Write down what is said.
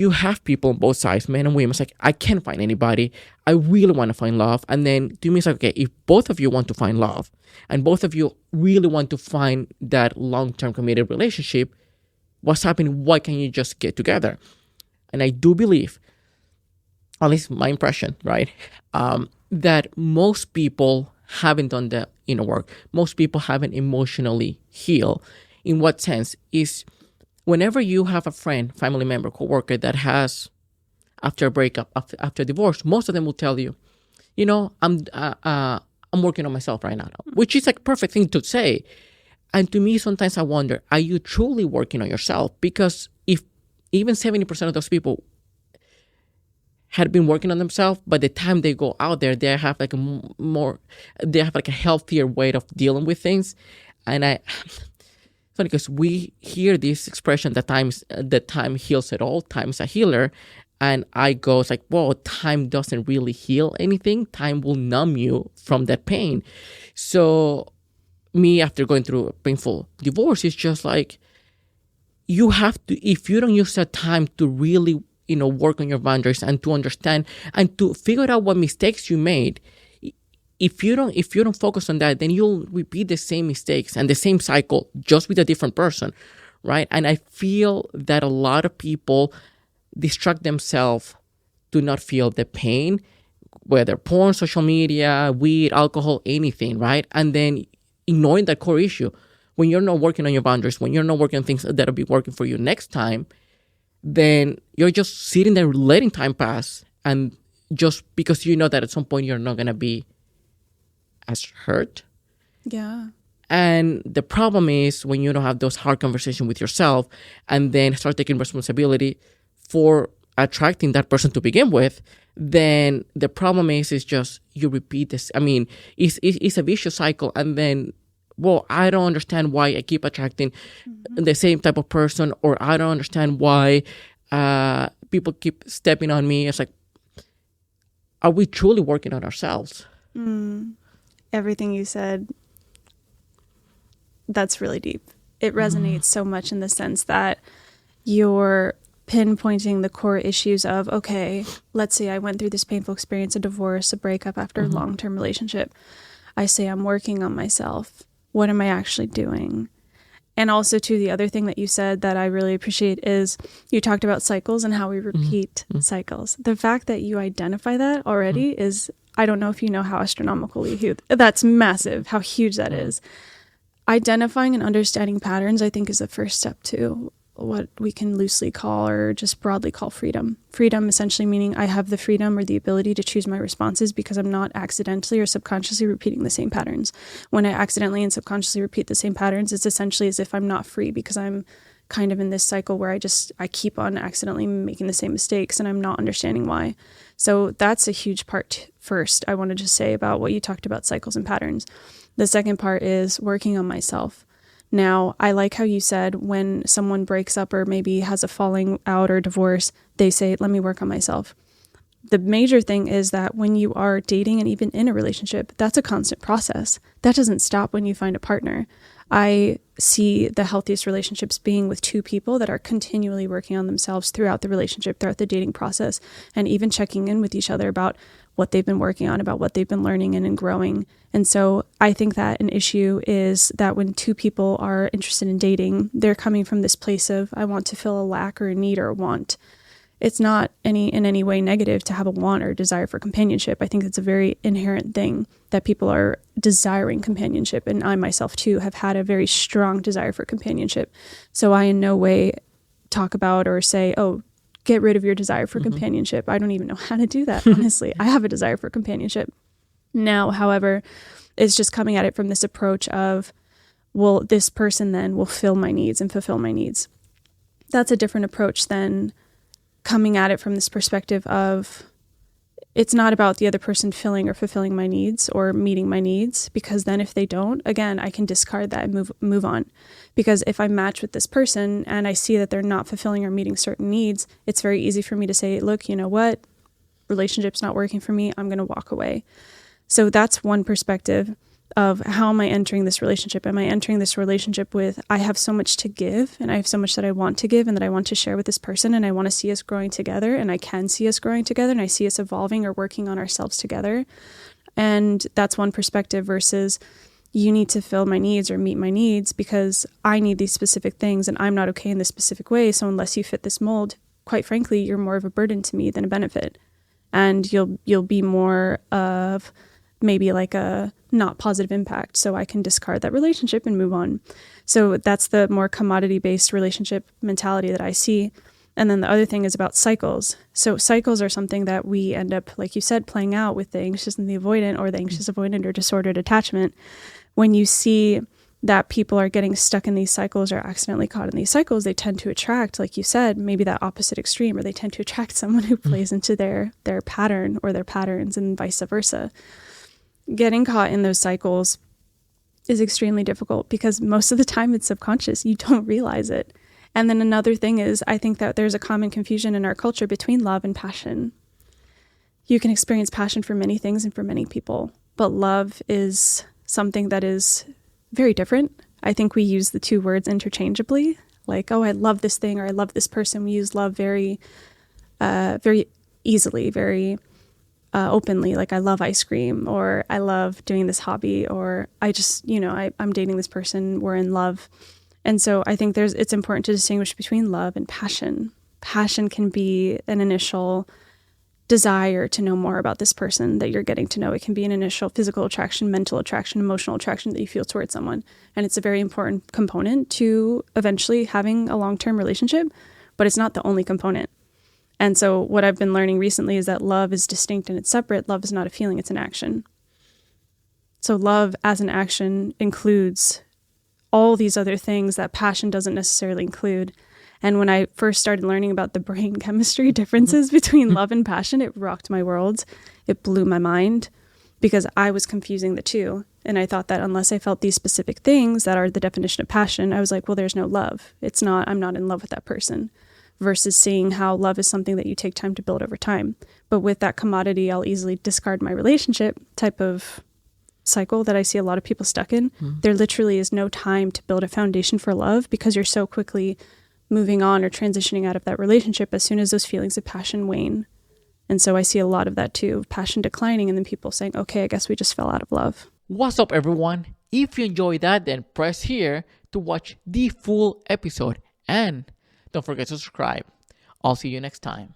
you have people on both sides, men and women. It's like, I can't find anybody. I really want to find love. And then to me, it's like, okay, if both of you want to find love and both of you really want to find that long-term committed relationship, what's happening? Why can't you just get together? And I do believe, at least my impression, right, that most people haven't done the inner work. Most people haven't emotionally healed. In what sense? Is whenever you have a friend, family member, coworker that has, after a breakup, after a divorce, most of them will tell you, I'm working on myself right now, which is like a perfect thing to say. And to me, sometimes I wonder, are you truly working on yourself? Because if even 70% of those people had been working on themselves, by the time they go out there, they have like a healthier way of dealing with things. And funny because we hear this expression that time heals it all. Time is a healer. And I go, it's like, whoa, time doesn't really heal anything. Time will numb you from that pain. So me, after going through a painful divorce, it's just like, you have to, if you don't use that time to really, work on your boundaries and to understand and to figure out what mistakes you made, if you don't focus on that, then you'll repeat the same mistakes and the same cycle just with a different person, right? And I feel that a lot of people distract themselves to not feel the pain, whether porn, social media, weed, alcohol, anything, right? And then ignoring that core issue. When you're not working on your boundaries, when you're not working on things that'll be working for you next time, then you're just sitting there letting time pass. And just because you know that at some point you're not going to be as hurt. Yeah. And the problem is when you don't have those hard conversations with yourself and then start taking responsibility for attracting that person to begin with, then the problem is just you repeat this. I mean, it's a vicious cycle. And then, well, I don't understand why I keep attracting the same type of person, or I don't understand why people keep stepping on me. It's like, are we truly working on ourselves? Everything you said, that's really deep. It resonates so much in the sense that you're pinpointing the core issues of, okay, let's say I went through this painful experience, a divorce, a breakup after a long-term relationship. I say I'm working on myself. What am I actually doing? And also, too, the other thing that you said that I really appreciate is you talked about cycles and how we repeat cycles. The fact that you identify that already is, I don't know if you know how astronomically huge, that's massive, how huge that is. Identifying and understanding patterns, I think, is the first step to what we can loosely call or just broadly call freedom. Freedom essentially meaning I have the freedom or the ability to choose my responses because I'm not accidentally or subconsciously repeating the same patterns. When I accidentally and subconsciously repeat the same patterns, it's essentially as if I'm not free because I'm kind of in this cycle where I keep on accidentally making the same mistakes and I'm not understanding why. So that's a huge part first I wanted to say about what you talked about, cycles and patterns. The second part is working on myself. Now, I like how you said when someone breaks up or maybe has a falling out or divorce, they say, let me work on myself. The major thing is that when you are dating and even in a relationship, that's a constant process. That doesn't stop when you find a partner. I see the healthiest relationships being with two people that are continually working on themselves throughout the relationship, throughout the dating process, and even checking in with each other about what they've been working on, about what they've been learning and growing. And so I think that an issue is that when two people are interested in dating, they're coming from this place of, I want to fill a lack or a need or a want. It's not in any way negative to have a want or desire for companionship. I think it's a very inherent thing that people are desiring companionship. And I myself too have had a very strong desire for companionship. So I in no way talk about or say, oh, get rid of your desire for companionship. I don't even know how to do that, honestly. I have a desire for companionship. Now, however, it's just coming at it from this approach of, well, this person then will fill my needs and fulfill my needs. That's a different approach than coming at it from this perspective of, it's not about the other person filling or fulfilling my needs or meeting my needs, because then if they don't, again, I can discard that and move on. Because if I match with this person and I see that they're not fulfilling or meeting certain needs, it's very easy for me to say, look, you know what? Relationship's not working for me. I'm going to walk away. So that's one perspective. of how am I entering this relationship? Am I entering this relationship with, I have so much to give and I have so much that I want to give and that I want to share with this person and I want to see us growing together and I can see us growing together and I see us evolving or working on ourselves together. And that's one perspective versus you need to fill my needs or meet my needs because I need these specific things and I'm not okay in this specific way. So unless you fit this mold, quite frankly, you're more of a burden to me than a benefit. And you'll be more of maybe like a not positive impact. So I can discard that relationship and move on. So that's the more commodity-based relationship mentality that I see. And then the other thing is about cycles. So cycles are something that we end up, like you said, playing out with the anxious and the avoidant or the anxious avoidant or disordered attachment. When you see that people are getting stuck in these cycles or accidentally caught in these cycles, they tend to attract, like you said, maybe that opposite extreme, or they tend to attract someone who plays into their pattern or their patterns and vice versa. Getting caught in those cycles is extremely difficult because most of the time it's subconscious. You don't realize it. And then another thing is, I think that there's a common confusion in our culture between love and passion. You can experience passion for many things and for many people, but love is something that is very different. I think we use the two words interchangeably, like, oh, I love this thing or I love this person. We use love very, very easily, very openly, like I love ice cream or I love doing this hobby or I just, I'm dating this person, we're in love. And so I think it's important to distinguish between love and passion. Passion can be an initial desire to know more about this person that you're getting to know. It can be an initial physical attraction, mental attraction, emotional attraction that you feel towards someone. And it's a very important component to eventually having a long-term relationship, but it's not the only component. And so what I've been learning recently is that love is distinct and it's separate. Love is not a feeling, it's an action. So love as an action includes all these other things that passion doesn't necessarily include. And when I first started learning about the brain chemistry differences between love and passion, it rocked my world. It blew my mind because I was confusing the two. And I thought that unless I felt these specific things that are the definition of passion, I was like, well, there's no love. I'm not in love with that person. Versus seeing how love is something that you take time to build over time. But with that commodity, I'll easily discard my relationship type of cycle that I see a lot of people stuck in. There literally is no time to build a foundation for love because you're so quickly moving on or transitioning out of that relationship as soon as those feelings of passion wane. And so I see a lot of that too, passion declining and then people saying, okay, I guess we just fell out of love. What's up, everyone? If you enjoyed that, then press here to watch the full episode and don't forget to subscribe. I'll see you next time.